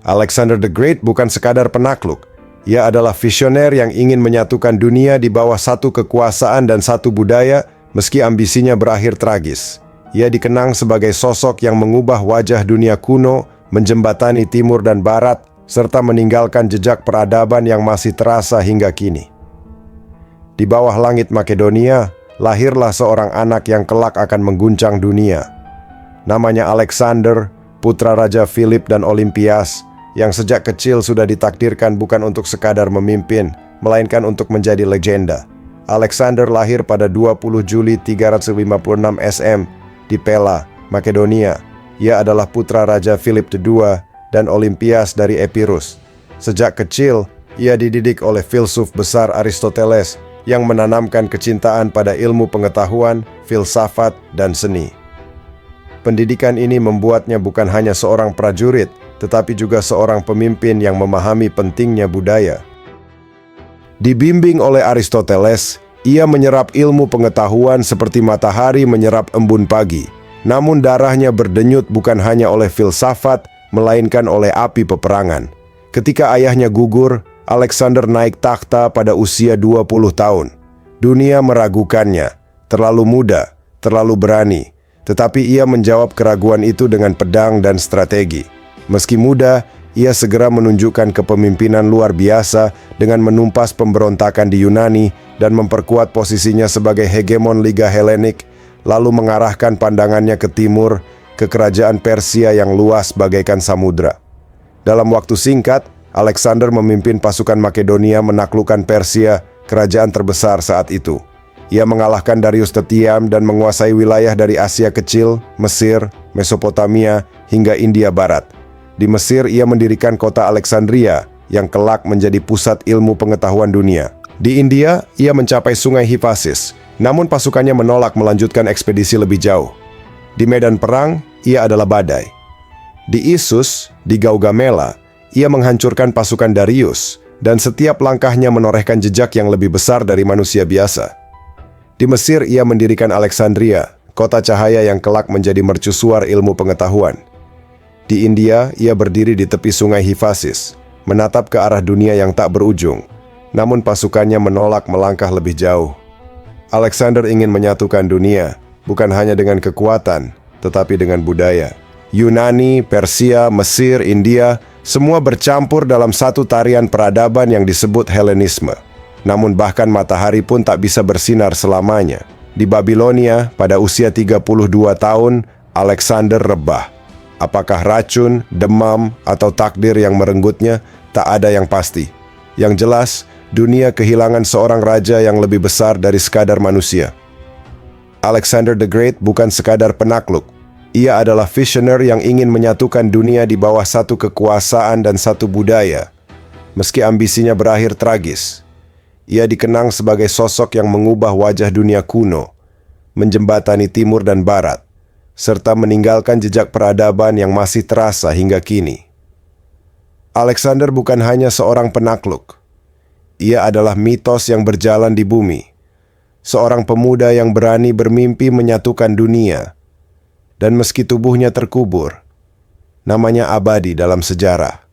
Alexander the Great bukan sekadar penakluk. Ia adalah visioner yang ingin menyatukan dunia di bawah satu kekuasaan dan satu budaya, meski ambisinya berakhir tragis. Ia dikenang sebagai sosok yang mengubah wajah dunia kuno, menjembatani timur dan barat, serta meninggalkan jejak peradaban yang masih terasa hingga kini. Di bawah langit Makedonia, lahirlah seorang anak yang kelak akan mengguncang dunia. Namanya Alexander, putra Raja Philip dan Olympias, yang sejak kecil sudah ditakdirkan bukan untuk sekadar memimpin, melainkan untuk menjadi legenda. Alexander lahir pada 20 Juli 356 SM di Pella, Makedonia. Ia adalah putra Raja Philip II dan Olympias dari Epirus. Sejak kecil, ia dididik oleh filsuf besar Aristoteles yang menanamkan kecintaan pada ilmu pengetahuan, filsafat, dan seni. Pendidikan ini membuatnya bukan hanya seorang prajurit, tetapi juga seorang pemimpin yang memahami pentingnya budaya. Dibimbing oleh Aristoteles, ia menyerap ilmu pengetahuan seperti matahari menyerap embun pagi. Namun darahnya berdenyut bukan hanya oleh filsafat, melainkan oleh api peperangan. Ketika ayahnya gugur, Alexander naik takhta pada usia 20 tahun. Dunia meragukannya, terlalu muda, terlalu berani. Tetapi ia menjawab keraguan itu dengan pedang dan strategi. Meski muda, ia segera menunjukkan kepemimpinan luar biasa dengan menumpas pemberontakan di Yunani dan memperkuat posisinya sebagai hegemon Liga Helenik, lalu mengarahkan pandangannya ke timur, ke kerajaan Persia yang luas bagaikan samudra. Dalam waktu singkat, Alexander memimpin pasukan Makedonia menaklukkan Persia, kerajaan terbesar saat itu. Ia mengalahkan Darius Tetiam dan menguasai wilayah dari Asia Kecil, Mesir, Mesopotamia, hingga India Barat. Di Mesir, ia mendirikan kota Alexandria yang kelak menjadi pusat ilmu pengetahuan dunia. Di India, ia mencapai sungai Hifasis, namun pasukannya menolak melanjutkan ekspedisi lebih jauh. Di medan perang, ia adalah badai. Di Issus, di Gaugamela, ia menghancurkan pasukan Darius, dan setiap langkahnya menorehkan jejak yang lebih besar dari manusia biasa. Di Mesir, ia mendirikan Alexandria, kota cahaya yang kelak menjadi mercusuar ilmu pengetahuan. Di India, ia berdiri di tepi sungai Hifasis, menatap ke arah dunia yang tak berujung. Namun pasukannya menolak melangkah lebih jauh. Alexander ingin menyatukan dunia, bukan hanya dengan kekuatan, tetapi dengan budaya. Yunani, Persia, Mesir, India, semua bercampur dalam satu tarian peradaban yang disebut Helenisme. Namun bahkan matahari pun tak bisa bersinar selamanya. Di Babilonia, pada usia 32 tahun, Alexander rebah. Apakah racun, demam, atau takdir yang merenggutnya, tak ada yang pasti. Yang jelas, dunia kehilangan seorang raja yang lebih besar dari sekadar manusia. Alexander the Great bukan sekadar penakluk. Ia adalah visioner yang ingin menyatukan dunia di bawah satu kekuasaan dan satu budaya. Meski ambisinya berakhir tragis, ia dikenang sebagai sosok yang mengubah wajah dunia kuno, menjembatani timur dan barat, serta meninggalkan jejak peradaban yang masih terasa hingga kini. Alexander bukan hanya seorang penakluk. Ia adalah mitos yang berjalan di bumi. Seorang pemuda yang berani bermimpi menyatukan dunia. Dan meski tubuhnya terkubur, namanya abadi dalam sejarah.